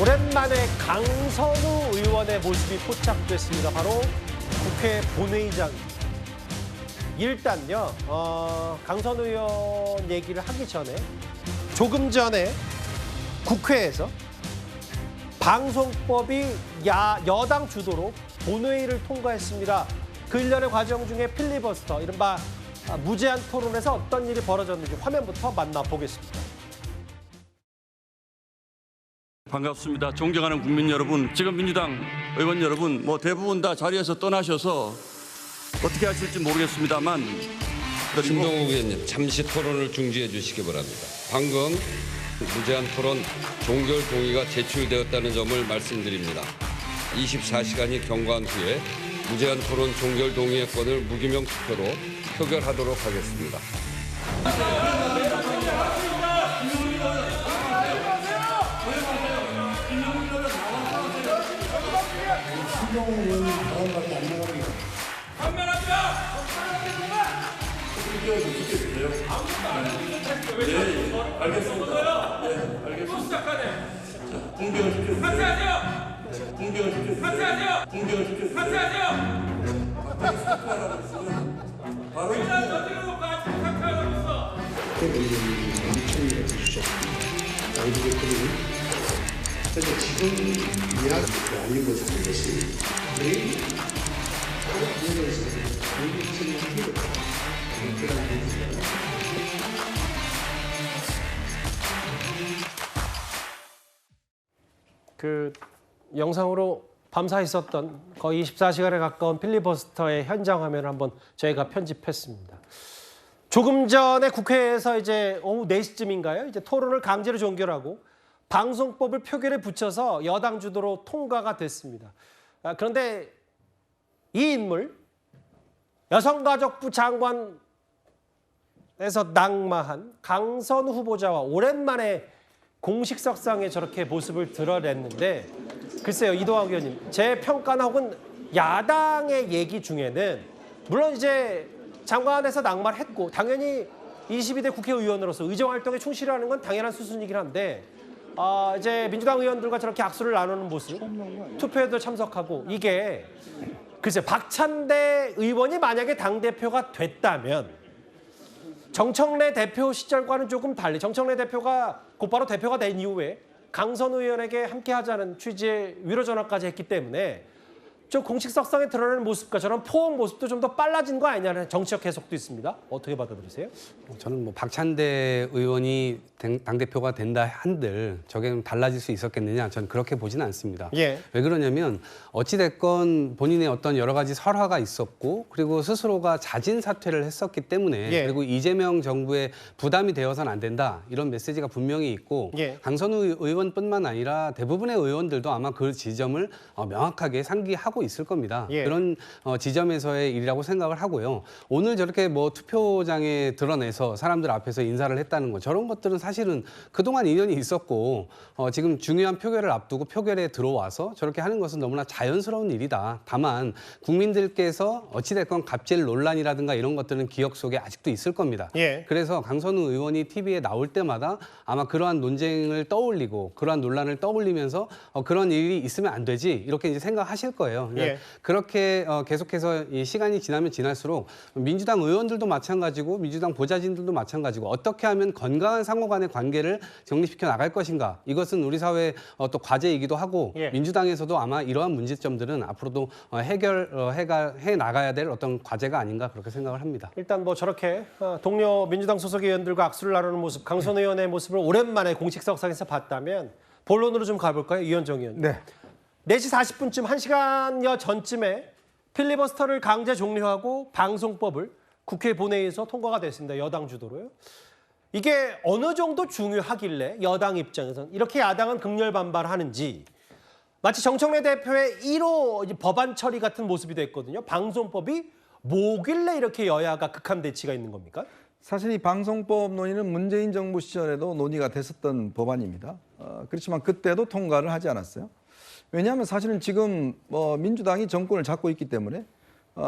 오랜만에 강선우 의원의 모습이 포착됐습니다. 바로 국회 본회의장입니다. 일단요, 강선우 의원 얘기를 하기 전에 조금 전에 국회에서 방송법이 여당 주도로 본회의를 통과했습니다. 그 일련의 과정 중에 필리버스터, 이른바 무제한 토론에서 어떤 일이 벌어졌는지 화면부터 만나보겠습니다. 반갑습니다. 존경하는 국민 여러분, 지금 민주당 의원 여러분 대부분 다 자리에서 떠나셔서 어떻게 하실지 모르겠습니다만 김동욱 의원님, 잠시 토론을 중지해 주시기 바랍니다. 방금 무제한 토론 종결 동의가 제출되었다는 점을 말씀드립니다. 24시간이 경과한 후에 무제한 토론 종결 동의의 건을 무기명 투표로 표결하도록 하겠습니다. 그래서 지금 이야기를 알리고 사는 것이 매일 국내에서 공익적인 필요가 그 영상으로 밤사 있었던 거의 24시간에 가까운 필리버스터의 현장 화면을 한번 저희가 편집했습니다. 조금 전에 국회에서 이제 오후 4시쯤인가요? 이제 토론을 강제로 종결하고 방송법을 표결에 붙여서 여당 주도로 통과가 됐습니다. 그런데 이 인물, 여성가족부 장관에서 낙마한 강선우 후보자와 오랜만에 공식석상에 저렇게 모습을 드러냈는데, 글쎄요, 이동학 의원님, 제 평가나 혹은 야당의 얘기 중에는 물론 이제 장관에서 낙마를 했고 당연히 22대 국회의원으로서 의정활동에 충실하는 건 당연한 수순이긴 한데, 이제 민주당 의원들과 저렇게 악수를 나누는 모습, 투표에도 참석하고, 이게 글쎄 박찬대 의원이 만약에 당대표가 됐다면 정청래 대표 시절과는 조금 달리, 정청래 대표가 곧바로 대표가 된 이후에 강선우 의원에게 함께하자는 취지의 위로 전화까지 했기 때문에 저 공식석상에 드러나는 모습과 저런 포옹 모습도 좀 더 빨라진 거 아니냐는 정치적 해석도 있습니다. 어떻게 받아들이세요? 저는 박찬대 의원이 당대표가 된다 한들 저게 좀 달라질 수 있었겠느냐, 저는 그렇게 보지는 않습니다. 예. 왜 그러냐면 어찌됐건 본인의 어떤 여러 가지 설화가 있었고, 그리고 스스로가 자진 사퇴를 했었기 때문에, 예. 그리고 이재명 정부에 부담이 되어서는 안 된다, 이런 메시지가 분명히 있고, 예. 강선우 의원뿐만 아니라 대부분의 의원들도 아마 그 지점을 명확하게 상기하고 있을 겁니다. 예. 그런 지점에서의 일이라고 생각을 하고요. 오늘 저렇게 투표장에 드러내서 사람들 앞에서 인사를 했다는 거, 저런 것들은 사실은 그동안 인연이 있었고 지금 중요한 표결을 앞두고 표결에 들어와서 저렇게 하는 것은 너무나 자연스러운 일이다. 다만 국민들께서 어찌됐건 갑질 논란이라든가 이런 것들은 기억 속에 아직도 있을 겁니다. 예. 그래서 강선우 의원이 TV에 나올 때마다 아마 그러한 논쟁을 떠올리고 그러한 논란을 떠올리면서 그런 일이 있으면 안 되지, 이렇게 이제 생각하실 거예요. 예. 그렇게 계속해서 이 시간이 지나면 지날수록 민주당 의원들도 마찬가지고 민주당 보좌진들도 마찬가지고 어떻게 하면 건강한 상호 간의 관계를 정립시켜 나갈 것인가, 이것은 우리 사회의 또 과제이기도 하고, 예. 민주당에서도 아마 이러한 문제점들은 앞으로도 해결해 나가야 될 어떤 과제가 아닌가, 그렇게 생각을 합니다. 일단 저렇게 동료 민주당 소속 의원들과 악수를 나누는 모습, 강선우 의원의 모습을 오랜만에 공식석상에서 봤다면 본론으로 좀 가볼까요? 이현정 의원. 네. 4시 40분쯤, 1시간여 전쯤에 필리버스터를 강제 종료하고 방송법을 국회 본회의에서 통과가 됐습니다. 여당 주도로요. 이게 어느 정도 중요하길래 여당 입장에서는 이렇게 야당은 극렬 반발하는지, 마치 정청래 대표의 1호 법안 처리 같은 모습이 됐거든요. 방송법이 뭐길래 이렇게 여야가 극한 대치가 있는 겁니까? 사실 이 방송법 논의는 문재인 정부 시절에도 논의가 됐었던 법안입니다. 그렇지만 그때도 통과를 하지 않았어요. 왜냐하면 사실은 지금 민주당이 정권을 잡고 있기 때문에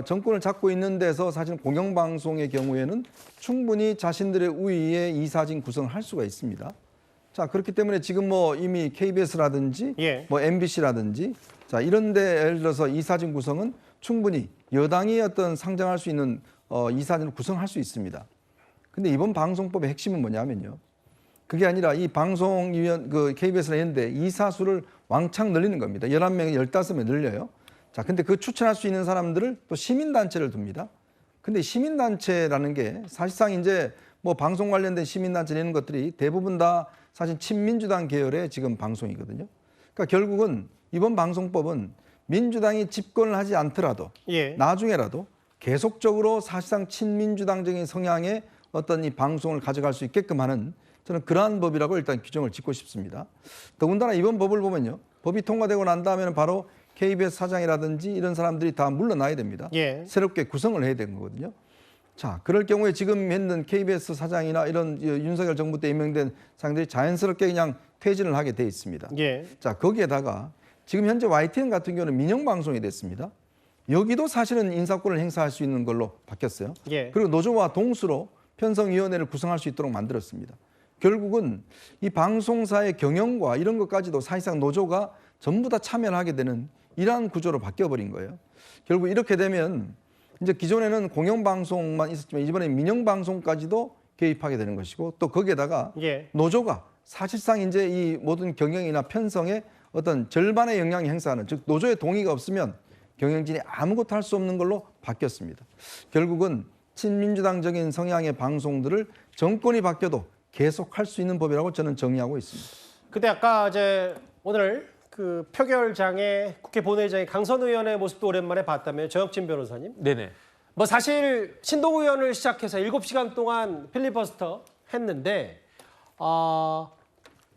정권을 잡고 있는 데서 사실 공영방송의 경우에는 충분히 자신들의 우위에 이사진 구성을 할 수가 있습니다. 자, 그렇기 때문에 지금 뭐 이미 KBS라든지 예. 뭐 MBC라든지 자, 이런 데 예를 들어서 이사진 구성은 충분히 여당이 어떤 상정할 수 있는 이사진을 구성할 수 있습니다. 근데 이번 방송법의 핵심은 뭐냐면요. 그게 아니라 이 방송위원 KBS나 이런 데 이사수를 왕창 늘리는 겁니다. 11명에 15명 늘려요. 자, 근데 그 추천할 수 있는 사람들을 또 시민단체를 둡니다. 근데 시민단체라는 게 사실상 이제 뭐 방송 관련된 시민단체 이런 것들이 대부분 다 사실 친민주당 계열의 지금 방송이거든요. 그러니까 결국은 이번 방송법은 민주당이 집권을 하지 않더라도 예. 나중에라도 계속적으로 사실상 친민주당적인 성향의 어떤 이 방송을 가져갈 수 있게끔 하는 저는 그러한 법이라고 일단 규정을 짓고 싶습니다. 더군다나 이번 법을 보면요. 법이 통과되고 난 다음에는 바로 KBS 사장이라든지 이런 사람들이 다 물러나야 됩니다. 예. 새롭게 구성을 해야 되는 거거든요. 자, 그럴 경우에 지금 했는 KBS 사장이나 이런 윤석열 정부 때 임명된 사람들이 자연스럽게 그냥 퇴진을 하게 돼 있습니다. 예. 자, 거기에다가 지금 현재 YTN 같은 경우는 민영방송이 됐습니다. 여기도 사실은 인사권을 행사할 수 있는 걸로 바뀌었어요. 예. 그리고 노조와 동수로 편성위원회를 구성할 수 있도록 만들었습니다. 결국은 이 방송사의 경영과 이런 것까지도 사실상 노조가 전부 다 참여를 하게 되는 이러한 구조로 바뀌어버린 거예요. 결국 이렇게 되면 이제 기존에는 공영방송만 있었지만 이번에 민영방송까지도 개입하게 되는 것이고 또 거기에다가 예. 노조가 사실상 이제 이 모든 경영이나 편성에 어떤 절반의 영향을 행사하는 즉 노조의 동의가 없으면 경영진이 아무것도 할 수 없는 걸로 바뀌었습니다. 결국은 친민주당적인 성향의 방송들을 정권이 바뀌어도 계속 할 수 있는 법이라고 저는 정의하고 있습니다. 근데 아까 이제 오늘 그 표결장에 국회 본회의장에 강선 의원의 모습도 오랜만에 봤다면 정혁진 변호사님. 네네. 뭐 사실 신동 의원을 시작해서 7시간 동안 필리버스터 했는데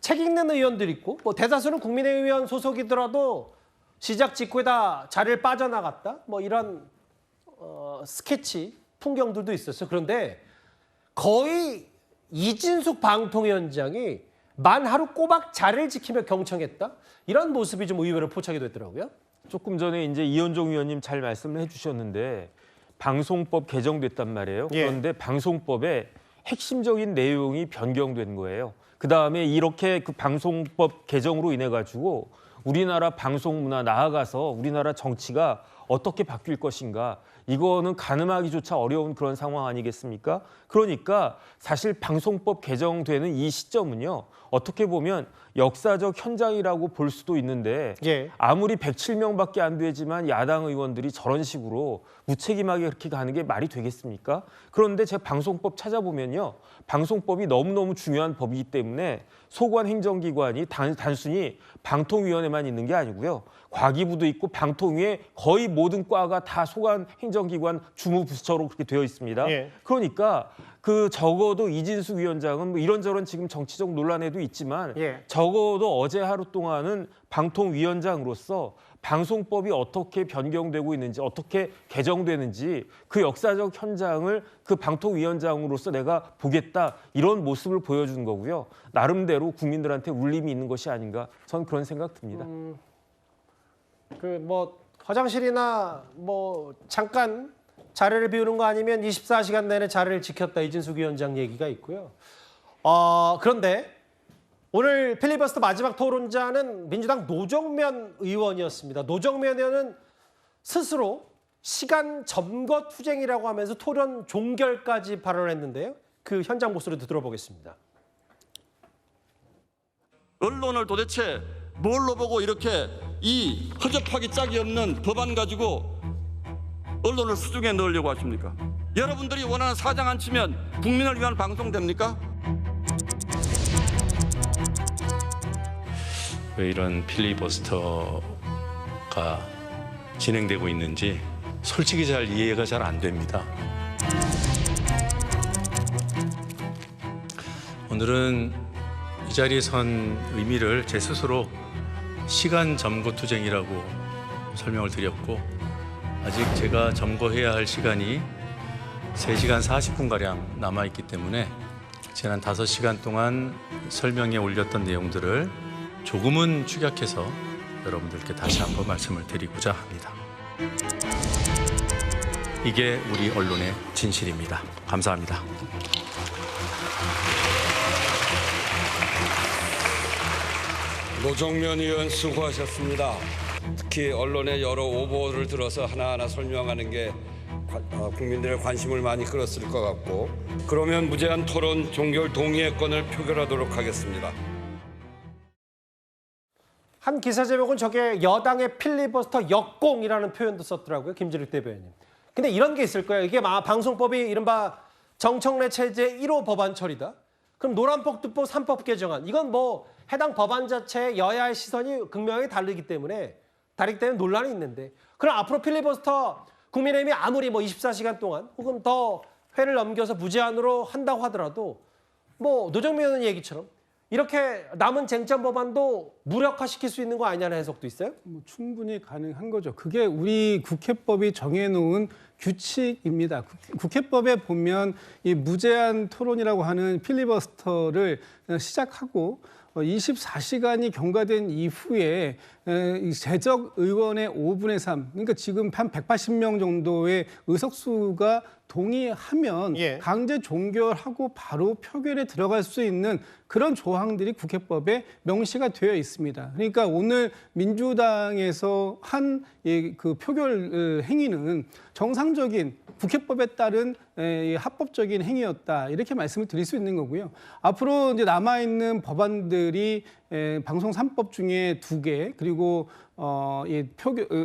책 읽는 의원들 있고 뭐 대다수는 국민의의원 소속이더라도 시작 직후에 다 자리를 빠져나갔다. 뭐 이런 스케치 풍경들도 있었어요. 그런데 거의 이진숙 방통위원장이 만 하루 꼬박 자리를 지키며 경청했다. 이런 모습이 좀 의외로 포착이 됐더라고요. 조금 전에 이제 이현종 의원님 잘 말씀을 해주셨는데 방송법 개정됐단 말이에요. 예. 그런데 방송법의 핵심적인 내용이 변경된 거예요. 그 다음에 이렇게 그 방송법 개정으로 인해 가지고 우리나라 방송 문화 나아가서 우리나라 정치가 어떻게 바뀔 것인가 이거는 가늠하기조차 어려운 그런 상황 아니겠습니까? 그러니까 사실 방송법 개정되는 이 시점은요. 어떻게 보면 역사적 현장이라고 볼 수도 있는데 예. 아무리 107명밖에 안 되지만 야당 의원들이 저런 식으로 무책임하게 그렇게 가는 게 말이 되겠습니까? 그런데 제가 방송법 찾아보면요. 방송법이 너무너무 중요한 법이기 때문에 소관 행정기관이 단순히 방통위원회만 있는 게 아니고요. 과기부도 있고 방통위에 거의 모든 과가 다 소관 행정기관 주무부처로 그렇게 되어 있습니다. 예. 그러니까 그 적어도 이진숙 위원장은 뭐 이런저런 지금 정치적 논란에도 있지만 예. 적어도 어제 하루 동안은 방통위원장으로서 방송법이 어떻게 변경되고 있는지 어떻게 개정되는지 그 역사적 현장을 그 방통위원장으로서 내가 보겠다 이런 모습을 보여주는 거고요. 나름대로 국민들한테 울림이 있는 것이 아닌가 저는 그런 생각 듭니다. 그 뭐 화장실이나 뭐 잠깐 자리를 비우는 거 아니면 24시간 내내 자리를 지켰다 이진숙 위원장 얘기가 있고요. 그런데 오늘 필리버스터 마지막 토론자는 민주당 노정면 의원이었습니다. 노정면 의원은 스스로 시간 점거 투쟁이라고 하면서 토론 종결까지 발언했는데요. 그 현장 목소리도 들어보겠습니다. 언론을 도대체 뭘로 보고 이렇게 이 허접하기 짝이 없는 법안 가지고 언론을 수중에 넣으려고 하십니까? 여러분들이 원하는 사장 안 치면 국민을 위한 방송 됩니까? 왜 이런 필리버스터가 진행되고 있는지 솔직히 잘 이해가 잘 안 됩니다. 오늘은 이 자리에 선 의미를 제 스스로 시간 점거 투쟁이라고 설명을 드렸고 아직 제가 점거해야 할 시간이 3시간 40분가량 남아있기 때문에 지난 5시간 동안 설명에 올렸던 내용들을 조금은 축약해서 여러분들께 다시 한번 말씀을 드리고자 합니다. 이게 우리 언론의 진실입니다. 감사합니다. 노정면 의원 수고하셨습니다. 특히 언론의 여러 오보를 들어서 하나하나 설명하는 게 국민들의 관심을 많이 끌었을 것 같고, 그러면 무제한 토론 종결 동의의 건을 표결하도록 하겠습니다. 한 기사 제목은 저게 여당의 필리버스터 역공이라는 표현도 썼더라고요. 김지륵 대변인. 근데 이런 게 있을 거예요. 이게 방송법이 이른바 정청래 체제 1호 법안 처리다. 그럼 노란폭투법 3법 개정안. 이건 뭐 해당 법안 자체에 여야의 시선이 극명하게 다르기 때문에 논란이 있는데, 그럼 앞으로 필리버스터 국민의힘이 아무리 뭐 24시간 동안 혹은 더 회를 넘겨서 무제한으로 한다고 하더라도 뭐 노정면 의원 얘기처럼 이렇게 남은 쟁점 법안도 무력화시킬 수 있는 거 아니냐는 해석도 있어요? 뭐 충분히 가능한 거죠. 그게 우리 국회법이 정해놓은 규칙입니다. 국회법에 보면 이 무제한 토론이라고 하는 필리버스터를 시작하고 24시간이 경과된 이후에 재적 의원의 5분의 3, 그러니까 지금 한 180명 정도의 의석수가 동의하면 예. 강제 종결하고 바로 표결에 들어갈 수 있는 그런 조항들이 국회법에 명시가 되어 있습니다. 그러니까 오늘 민주당에서 한 그 표결 행위는 정상적인 국회법에 따른 합법적인 행위였다, 이렇게 말씀을 드릴 수 있는 거고요. 앞으로 이제 남아 있는 법안들이 방송 3법 중에 2개, 그리고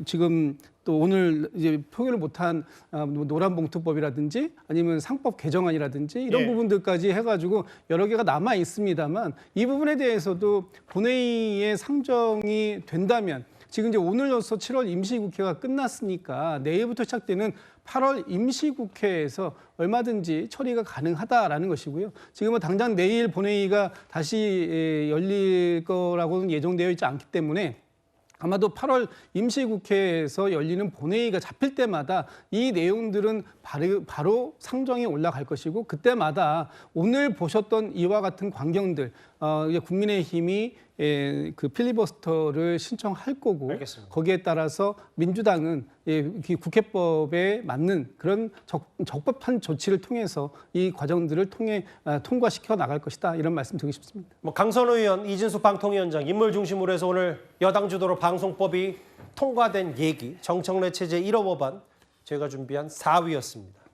지금 또 오늘 이제 표결을 못한 노란봉투법이라든지 아니면 상법 개정안이라든지 이런 예. 부분들까지 해가지고 여러 개가 남아 있습니다만, 이 부분에 대해서도 본회의에 상정이 된다면, 지금 이제 오늘로서 7월 임시국회가 끝났으니까 내일부터 시작되는 8월 임시국회에서 얼마든지 처리가 가능하다라는 것이고요. 지금은 당장 내일 본회의가 다시 열릴 거라고는 예정되어 있지 않기 때문에 아마도 8월 임시국회에서 열리는 본회의가 잡힐 때마다 이 내용들은 바로 상정이 올라갈 것이고, 그때마다 오늘 보셨던 이와 같은 광경들, 국민의힘이 그 필리버스터를 신청할 거고, 알겠습니다. 거기에 따라서 민주당은 국회법에 맞는 그런 적법한 조치를 통해서 이 과정들을 통해 통과시켜 나갈 것이다, 이런 말씀 드리고 싶습니다. 뭐 강선우 의원, 이진수 방통위원장 인물 중심으로 해서 오늘 여당 주도로 방송법이 통과된 얘기, 정청래 체제 1호 법안, 저희가 준비한 4위였습니다.